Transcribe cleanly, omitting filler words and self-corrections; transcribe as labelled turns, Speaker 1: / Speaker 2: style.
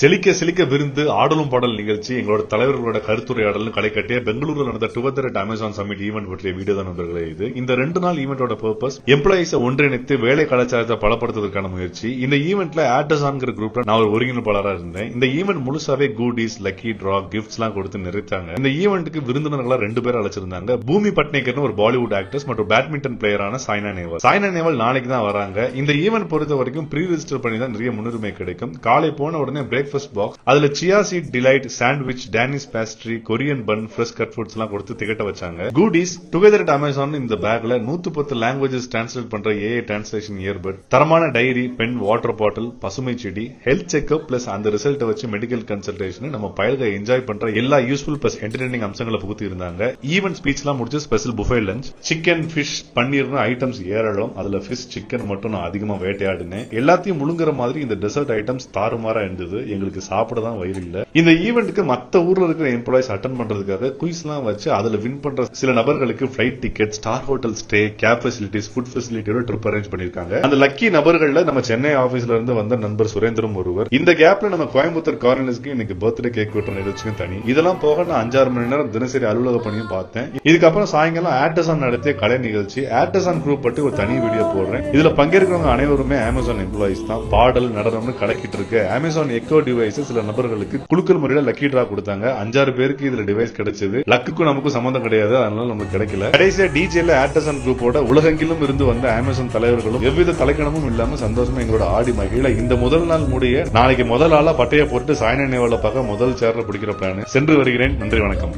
Speaker 1: செலிக்க செலிக்க விருந்து ஆடலும் பாடல் நிகழ்ச்சி எங்களோட தலைவர்களோட கருத்துரையாடலும் களை கட்டிய பெங்களூர்ல நடந்த டுவெல்த் அமேசான் சமிட் ஈவென்ட் பற்றிய வீடியோ தான் நண்பர்களே. இந்த 2 நாள் ஈவெண்டோட பர்பஸ் எம்ப்ளாயிஸை ஒன்றிணைத்து வேலை கலாச்சாரத்தை பலப்படுத்துவதற்கான முயற்சி. இந்த ஈவெண்ட்ல ஆட்டசான் குரூப்ல நான் ஒரு ஒருங்கிணைப்பாளராக இருந்தேன். இந்த ஈவெண்ட் முழுசாவே கூடிஸ், லக்கி டிரா, கிஃப்ட்ஸ் எல்லாம் கொடுத்து நிறைத்தாங்க. இந்த ஈவெண்ட்டுக்கு விருந்தினர்களா 2 பேர் அழைச்சிருந்தாங்க. பூமி பட்னேகர்னு ஒரு பாலிவுட் ஆக்டர்ஸ் மற்றும் பேட்மிண்டன் பிளேயரான சாய்னா நேவால் நாளைக்கு தான் வராங்க. இந்த ஈவெண்ட் பொறுத்த வரைக்கும் ப்ரீ ரெஜிஸ்டர் பண்ணி தான் நிறைய முன்னுரிமை கிடைக்கும். காலை போன உடனே பிரேக்ஃபாஸ்ட் பாக்ஸ், அதுல chia seed delight, sandwich, Danish pastry, Korean bun, fresh cut foods எல்லாம் கொடுத்து திகட்ட வச்சாங்க. கூடிஸ் டுகெதர் அட் அமேசான் இந்த பேக்ல 110 லாங்குவேஜஸ் டிரான்ஸ்லேட் பண்ற ஏஐ டிரான்ஸ்லேஷன் இயர்பட், தரமான டைரி, பென், வாட்டர் பாட்டில், பசுமை செடி, ஹெல்த் செக்அப் பிளஸ் அந்த ரிசல்ட் வச்சு மெடிக்கல் கன்சல்டேஷன், நம்ம பயல்க என்ஜாய் பண்ற எல்லா யூஸ்ஃபுல் பிளஸ் என்டர்டெய்னிங் அம்சங்களை புகுத்தி இருந்தாங்க. ஈவென்ட் ஸ்பீச் எல்லாம் முடிச்சு special buffet lunch, chicken, fish, பன்னீர்னு ஐட்டம்ஸ் ஏராளம். அதுல ஃபிஷ், சிக்கன் மட்டும் நான் அதிகமா வேட்டையாடினேன். எல்லாத்தையும் முழுங்குற மாதிரி இந்த டெசர்ட் ஐட்டம்ஸ் தாறுமாறா இருந்தது. எங்களுக்கு சாப்பிட தான் வயிறு இல்ல. இந்த ஈவெண்ட்டுக்கு மத்த ஊர்ல இருக்கிற எம்ப்ளாயிஸ் அட்டன் பண்றதுக்காக குயிஸ் எல்லாம் வச்சு அதுல வின் பண்ற சில நபர்களுக்கு flight ticket, star hotel stay, cab facilities, food ஃபெசிலிட்டியோட ட்ரிப் அரேஞ்ச் பண்ணிருக்காங்க. அந்த லக்கி நபர்கள்ல நம்ம சென்னை ஆபீஸ்ல இருந்து வந்த நண்பர் சுரேந்திரம் ஒருவர். இந்த கேப்ல நம்ம கோயம்புத்தூர் கார்னர்ஸ்க்கு இன்னைக்கு பர்த்டே கேக் வெட்டுற நிகழ்ச்சியும் தனி. இதெல்லாம் போக நான் 5-6 மணி நேரம் தினசரி அலுவலக பணியும் பார்த்தேன். இதுக்கப்புறம் சாயங்காலம் ஆட்டசான் நடத்திய கலை நிகழ்ச்சி, ஆட்டசான் குரூப் பற்றி ஒரு தனி வீடியோ போடுறேன். இதுல பங்கேற்கிறவங்க அனைவருமே அமேசான் எம்ப்ளாயிஸ் தான். பாடல், நடனம்னு கலக்கிட்டு இருக்கு. அமேசான் எக்கோ டிவைஸ் சில நபர்களுக்கு குழுக்கள் முறையில லக்கி டிரா கொடுத்தாங்க. 5-6 பேருக்கு இதுல டிவைஸ் கிடைச்சது. லக்குக்கும் நமக்கும் சம்பந்தம் கிடையாது, அதனால நமக்கு கிடைக்கல. கடைசியா டிஜேல ஆட்டசான் குரூப்போட உலகெங்கிலும் இருந்து வந்த அமேசான் தலைவர்களும் எவ்வித தலைக்கணமும் இல்லாம சந்தோஷமா எங்களோட ஆடி மகிழ இந்த முதல் நாள் முடிய நாளைக்கு முதல் ஆளா பட்டைய போட்டு சாய்னா நேவால பார்க்க முதல் சேர்ல பிடிக்கிற பிளான். சென்று வருகிறேன். நன்றி, வணக்கம்.